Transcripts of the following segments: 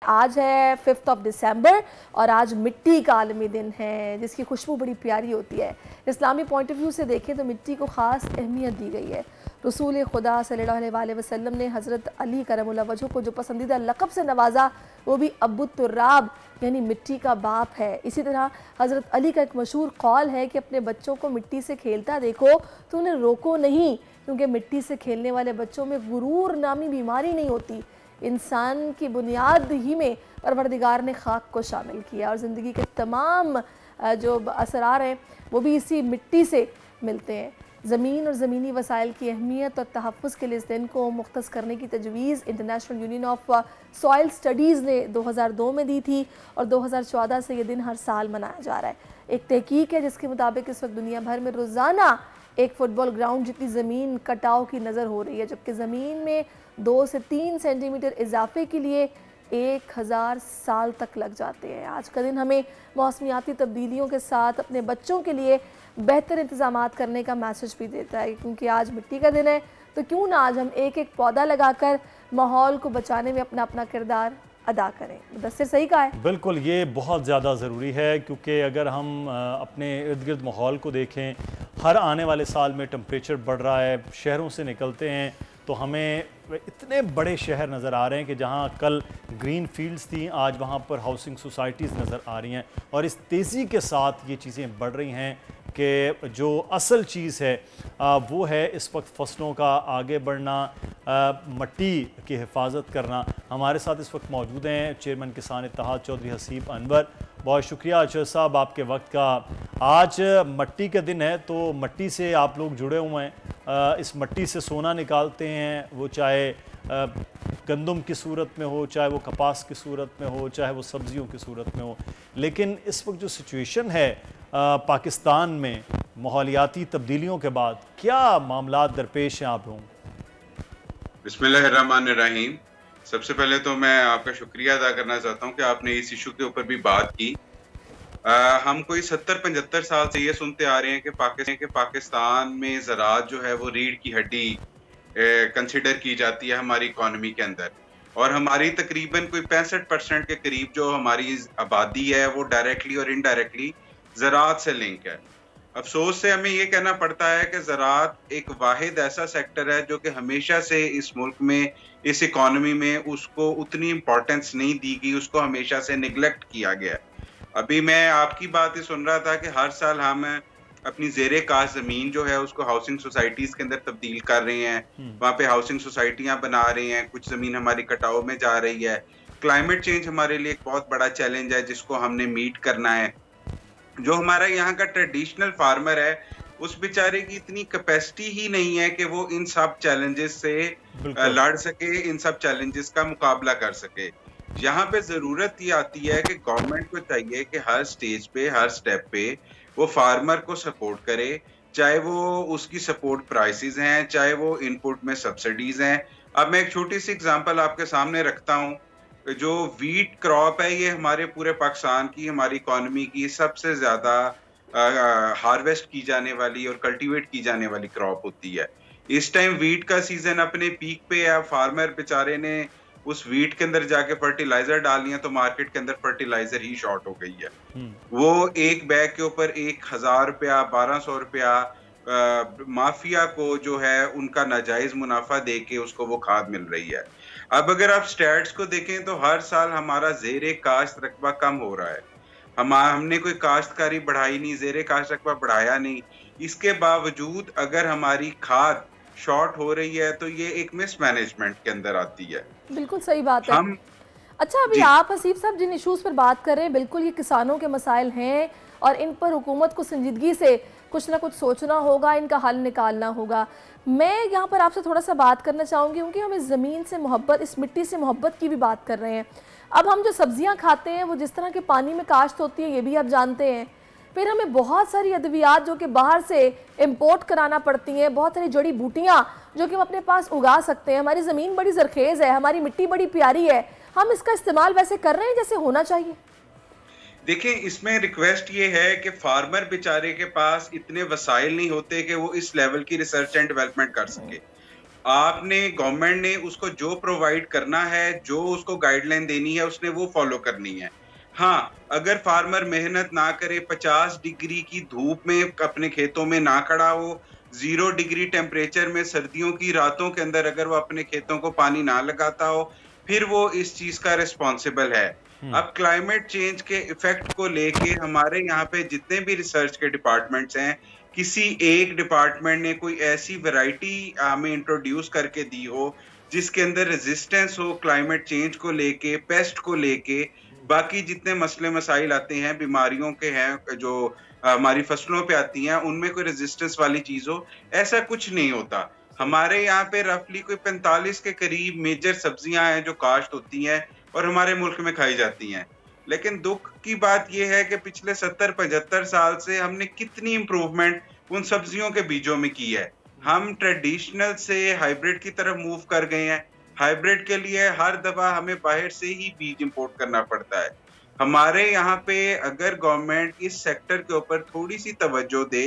आज है 5 दिसंबर और आज मिट्टी का आलमी दिन है जिसकी खुशबू बड़ी प्यारी होती है। इस्लामी पॉइंट ऑफ व्यू से देखें तो मिट्टी को ख़ास अहमियत दी गई है। रसूल खुदा सल्लल्लाहु अलैहि वसल्लम ने हज़रत अली करमुल्लाह वजह को जो पसंदीदा लक़ब से नवाजा वो भी अबू तुर्राब यानी मिट्टी का बाप है। इसी तरह हज़रत अली का एक मशहूर कौल है कि अपने बच्चों को मिट्टी से खेलता देखो तो उन्हें रोको नहीं, क्योंकि मिट्टी से खेलने वाले बच्चों में गुरूर नामी बीमारी नहीं होती। इंसान की बुनियाद ही में परवरदिगार ने खाक को शामिल किया और ज़िंदगी के तमाम जो असरार हैं वो भी इसी मिट्टी से मिलते हैं। ज़मीन और ज़मीनी वसाइल की अहमियत और तहफ़्फ़ुज़ के लिए इस दिन को मुख्तस करने की तजवीज़ international union of soil studies ने 2002 में दी थी और 2014 से ये दिन हर साल मनाया जा रहा है। एक तहकीक है जिसके मुताबिक इस वक्त दुनिया भर में रोज़ाना एक फ़ुटबॉल ग्राउंड जितनी ज़मीन कटाव की नज़र हो रही है, जबकि ज़मीन में 2 से 3 सेंटीमीटर इजाफे के लिए 1000 साल तक लग जाते हैं। आज का दिन हमें मौसमियाती तब्दीलियों के साथ अपने बच्चों के लिए बेहतर इंतज़ामात करने का मैसेज भी देता है, क्योंकि आज मिट्टी का दिन है तो क्यों ना आज हम एक एक पौधा लगाकर माहौल को बचाने में अपना अपना किरदार अदा करें। मुदस्सिर सही कहा है। बिल्कुल, ये बहुत ज़्यादा ज़रूरी है, क्योंकि अगर हम अपने इर्द गिर्द माहौल को देखें, हर आने वाले साल में टेम्परेचर बढ़ रहा है। शहरों से निकलते हैं तो हमें इतने बड़े शहर नज़र आ रहे हैं कि जहाँ कल ग्रीन फील्ड्स थी आज वहाँ पर हाउसिंग सोसाइटीज़ नज़र आ रही हैं। और इस तेज़ी के साथ ये चीज़ें बढ़ रही हैं कि जो असल चीज़ है वो है इस वक्त फसलों का आगे बढ़ना, मिट्टी की हिफाजत करना। हमारे साथ इस वक्त मौजूद हैं चेयरमैन किसान इत्तेहाद चौधरी हसीब अनवर। बहुत शुक्रिया अशर साहब आपके वक्त का। आज मिट्टी का दिन है तो मिट्टी से आप लोग जुड़े हुए हैं। इस मिट्टी से सोना निकालते हैं, वो चाहे गंदम की सूरत में हो, चाहे वो कपास की सूरत में हो, चाहे वो सब्जियों की सूरत में हो। लेकिन इस वक्त जो सिचुएशन है पाकिस्तान में माहौलियाती तब्दीलियों के बाद, क्या मामला दरपेश हैं आप लोगों? बिस्मिल्लाहिर्रहमानिर्रहीम। सबसे पहले तो मैं आपका शुक्रिया अदा करना चाहता हूँ कि आपने इस इशू के ऊपर भी बात की। हम कोई 70-75 साल से ये सुनते आ रहे हैं कि पाकिस्तान में ज़राअत जो है वो रीढ़ की हड्डी कंसिडर की जाती है हमारी इकॉनमी के अंदर, और हमारी तकरीबन कोई 65% के करीब जो हमारी आबादी है वो डायरेक्टली और इनडायरेक्टली ज़राअत से लिंक है। अफसोस से हमें ये कहना पड़ता है कि ज़राअत एक वाहिद ऐसा सेक्टर है जो कि हमेशा से इस मुल्क में, इस इकॉनमी में उसको उतनी इम्पोर्टेंस नहीं दी गई, उसको हमेशा से निगलेक्ट किया गया। अभी मैं आपकी बात ही सुन रहा था कि हर साल हम अपनी ज़ेरे काश ज़मीन जो है उसको हाउसिंग सोसाइटीज़ के अंदर तब्दील कर रहे हैं, वहाँ पे हाउसिंग सोसाइटियाँ बना रहे हैं, कुछ ज़मीन हमारी कटाव में जा रही है। क्लाइमेट चेंज हमारे लिए एक बहुत बड़ा चैलेंज है जिसको हमने मीट करना है। जो हमारा यहाँ का ट्रेडिशनल फार्मर है उस बेचारे की इतनी कैपेसिटी ही नहीं है कि वो इन सब चैलेंजेस से लड़ सके, इन सब चैलेंजेस का मुकाबला कर सके। यहाँ पे जरूरत ये आती है कि गवर्नमेंट को चाहिए कि हर स्टेज पे, हर स्टेप पे वो फार्मर को सपोर्ट करे, चाहे वो उसकी सपोर्ट प्राइसेस हैं, चाहे वो इनपुट में सब्सिडीज हैं। अब मैं एक छोटी सी एग्जांपल आपके सामने रखता हूँ। जो वीट क्रॉप है ये हमारे पूरे पाकिस्तान की, हमारी इकॉनमी की सबसे ज्यादा हार्वेस्ट की जाने वाली और कल्टीवेट की जाने वाली क्रॉप होती है। इस टाइम वीट का सीजन अपने पीक पे है। फार्मर बेचारे ने उस वीट के अंदर जाके फर्टिलाइजर डालनी है तो मार्केट के अंदर फर्टिलाइजर ही शॉर्ट हो गई है। वो एक बैग के ऊपर 1000 रुपया, 1200 रुपया माफिया को जो है उनका नाजायज मुनाफा दे के उसको वो खाद मिल रही है। अब अगर आप स्टैट्स को देखें तो हर साल हमारा ज़ेरे काश्त रकबा कम हो रहा है। हमने कोई काश्तकारी बढ़ाई नहीं, ज़ेरे काश्त रकबा बढ़ाया नहीं। इसके बावजूद अगर हमारी खाद शॉर्ट हो रही है तो ये एक मिसमैनेजमेंट के अंदर आती है। बिल्कुल सही बात है। अच्छा, अभी आप हसीब साहब जिन इशूज़ पर बात कर रहे हैं, बिल्कुल ये किसानों के मसाइल हैं और इन पर हुकूमत को संजीदगी से कुछ ना कुछ सोचना होगा, इनका हल निकालना होगा। मैं यहाँ पर आपसे थोड़ा सा बात करना चाहूँगी क्योंकि हम इस ज़मीन से मोहब्बत, इस मिट्टी से मोहब्बत की भी बात कर रहे हैं। अब हम जो सब्जियाँ खाते हैं वो जिस तरह के पानी में काश्त होती है ये भी आप जानते हैं। फिर हमें बहुत सारी अद्वियात जो कि बाहर से इम्पोर्ट कराना पड़ती हैं, बहुत सारी जड़ी बूटियाँ जो कि हम अपने पास उगा सकते हैं। हमारी ज़मीन बड़ी ज़रखेज़ है, हमारी मिट्टी बड़ी प्यारी है, हम इसका इस्तेमाल वैसे कर रहे हैं जैसे होना चाहिए? देखिए, इसमें रिक्वेस्ट ये है कि फार्मर बेचारे के पास इतने वसाइल नहीं होते कि वो इस लेवल की रिसर्च एंड डेवलपमेंट कर सके। आपने गवर्नमेंट ने उसको जो प्रोवाइड करना है, जो उसको गाइडलाइन देनी है, उसने वो फॉलो करनी है। हाँ, अगर फार्मर मेहनत ना करे, 50 डिग्री की धूप में अपने खेतों में ना खड़ा हो, 0 डिग्री टेम्परेचर में सर्दियों की रातों के अंदर अगर वो अपने खेतों को पानी ना लगाता हो, फिर वो इस चीज का रिस्पॉन्सिबल है। अब क्लाइमेट चेंज के इफेक्ट को लेके हमारे यहाँ पे जितने भी रिसर्च के डिपार्टमेंट्स हैं, किसी एक डिपार्टमेंट ने कोई ऐसी वैरायटी हमें इंट्रोड्यूस करके दी हो जिसके अंदर रेजिस्टेंस हो क्लाइमेट चेंज को लेके, पेस्ट को लेके, बाकी जितने मसले मसाइल आते हैं, बीमारियों के हैं जो हमारी फसलों पे आती हैं, उनमें कोई रेजिस्टेंस वाली चीज हो, ऐसा कुछ नहीं होता। हमारे यहाँ पे रफली कोई 45 के करीब मेजर सब्जियां हैं जो काश्त होती हैं और हमारे मुल्क में खाई जाती हैं। लेकिन दुख की बात यह है कि पिछले 70-75 साल से हमने कितनी इंप्रूवमेंट उन सब्जियों के बीजों में की है। हम ट्रेडिशनल से हाइब्रिड की तरफ मूव कर गए हैं। हाइब्रिड के लिए हर दफा हमें बाहर से ही बीज इंपोर्ट करना पड़ता है। हमारे यहाँ पे अगर गवर्नमेंट इस सेक्टर के ऊपर थोड़ी सी तवज्जो दे,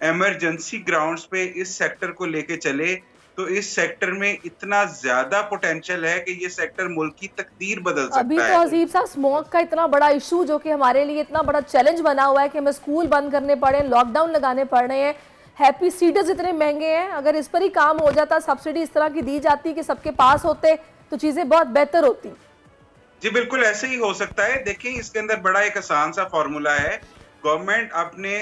इमरजेंसी ग्राउंड्स पे इस सेक्टर को लेके चले, तो इस सेक्टर में इतना ज्यादा पोटेंशियल है कि ये सेक्टर मुल्क की तकदीर बदल सकता है। अभी तो अजीब साहब स्मोक का इतना बड़ा इशू जो कि हमारे लिए इतना बड़ा चैलेंज बना हुआ है कि हमें स्कूल बंद करने पड़े, लॉकडाउन लगाने पड़ रहे हैं, हैप्पी सीडर्स इतने महंगे हैं। अगर इस पर ही काम हो जाता, सब्सिडी इस तरह की दी जाती कि सबके पास होते, तो चीजें बहुत बेहतर होती। जी बिल्कुल ऐसे ही हो सकता है। देखिए, इसके अंदर बड़ा एक आसान सा फॉर्मूला है। गवर्नमेंट अपने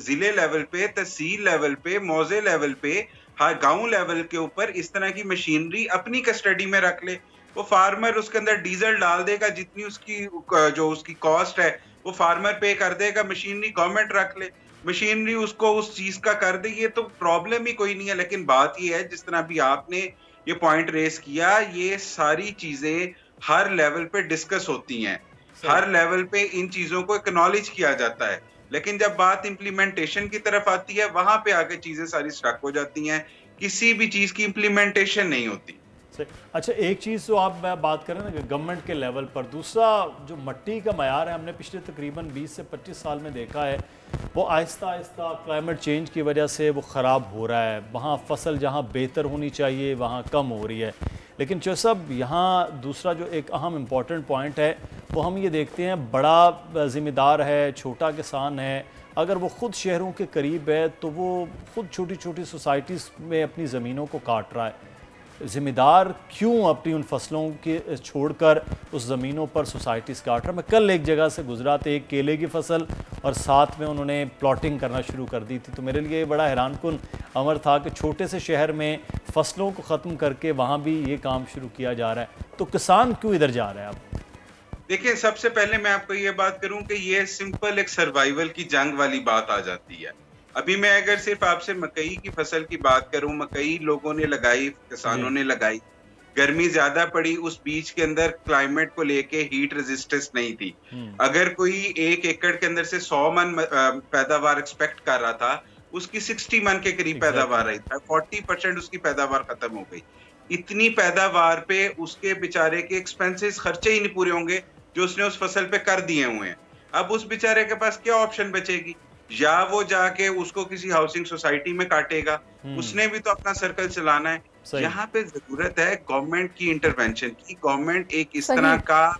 जिले लेवल पे, तहसील लेवल पे, मौजे लेवल पे, गांव लेवल के ऊपर इस तरह की मशीनरी अपनी कस्टडी में रख ले। वो फार्मर उसके अंदर डीजल डाल देगा, जितनी उसकी जो उसकी कॉस्ट है वो फार्मर पे कर देगा, मशीनरी गवर्नमेंट रख ले, मशीनरी उसको उस चीज का कर दे, ये तो प्रॉब्लम ही कोई नहीं है। लेकिन बात ये है, जिस तरह भी आपने ये पॉइंट रेस किया, ये सारी चीजें हर लेवल पे डिस्कस होती हैं, हर लेवल पे इन चीजों को एक्नॉलेज किया जाता है, लेकिन जब बात इम्प्लीमेंटेशन की तरफ आती है, वहां पे आके चीजें सारी स्टक हो जाती हैं, किसी भी चीज की इम्प्लीमेंटेशन नहीं होती। अच्छा, एक चीज़ तो आप बात करें ना गवर्नमेंट के लेवल पर, दूसरा जो मिट्टी का मयार है, हमने पिछले तकरीबन 20 से 25 साल में देखा है वो आहिस्ता आहिस्ता क्लाइमेट चेंज की वजह से वो ख़राब हो रहा है। वहाँ फसल जहाँ बेहतर होनी चाहिए वहाँ कम हो रही है। लेकिन जो सब यहाँ दूसरा जो एक अहम इम्पॉर्टेंट पॉइंट है वो हम ये देखते हैं, बड़ा ज़िम्मेदार है, छोटा किसान है, अगर वो ख़ुद शहरों के करीब है तो वो ख़ुद छोटी छोटी सोसाइटीज़ में अपनी ज़मीनों को काट रहा है। ज़िम्मेदार क्यों अपनी उन फसलों के छोड़कर उस ज़मीनों पर सोसाइटीज़ काट रहा है? मैं कल एक जगह से गुजरा था, एक केले की फसल और साथ में उन्होंने प्लॉटिंग करना शुरू कर दी थी। तो मेरे लिए बड़ा हैरानकुन अमर था कि छोटे से शहर में फसलों को ख़त्म करके वहाँ भी ये काम शुरू किया जा रहा है। तो किसान क्यों इधर जा रहा है? अब देखिए, सबसे पहले मैं आपको ये बात करूं कि ये सिंपल एक सर्वाइवल की जंग वाली बात आ जाती है। अभी मैं अगर सिर्फ आपसे मकई की फसल की बात करूं, मकई लोगों ने लगाई, किसानों ने लगाई, गर्मी ज्यादा पड़ी, उस बीच के अंदर क्लाइमेट को लेके हीट रेजिस्टेंस नहीं थी। अगर कोई 1 एकड़ के अंदर से 100 मन पैदावार एक्सपेक्ट कर रहा था, उसकी 60 मन के करीब पैदावार रही था, 40% उसकी पैदावार खत्म हो गई। इतनी पैदावार पे उसके बेचारे के एक्सपेंसेस, खर्चे ही नहीं पूरे होंगे जो उसने उस फसल पे कर दिए हुए हैं। अब उस बेचारे के पास क्या ऑप्शन बचेगी? या वो जाके उसको किसी हाउसिंग सोसाइटी में काटेगा, उसने भी तो अपना सर्कल चलाना है। यहाँ पे जरूरत है गवर्नमेंट की इंटरवेंशन की। गवर्नमेंट एक इस तरह का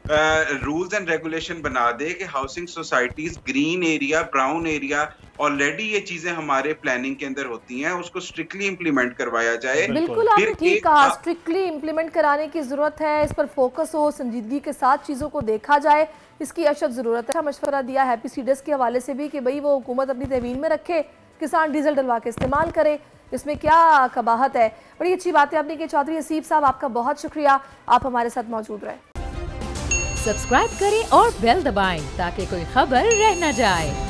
रूल्स एंड रेगुलेशन बना दे कि housing societies, green area, brown area, already ये चीजें हमारे प्लानिंग के अंदर होती हैं, उसको स्ट्रिक्टली इम्प्लीमेंट करवाया जाए। बिल्कुल, आपने ठीक कहा, स्ट्रिक्टली इम्प्लीमेंट कराने की जरूरत है, इस पर फोकस हो, संजीदगी के साथ चीजों को देखा जाए, इसकी अशद जरूरत है। मशवरा दिया हैप्पी सीडर्स के हवाले से भी कि भाई वो हुकूमत अपनी तहवीन में रखे, किसान डीजल डलवा के इस्तेमाल करे, इसमें क्या कबाहत है। बड़ी अच्छी बात है आपने की। चौधरी हसीब साहब, आपका बहुत शुक्रिया, आप हमारे साथ मौजूद रहे। सब्सक्राइब करें और बेल दबाएं ताकि कोई खबर रह न जाए।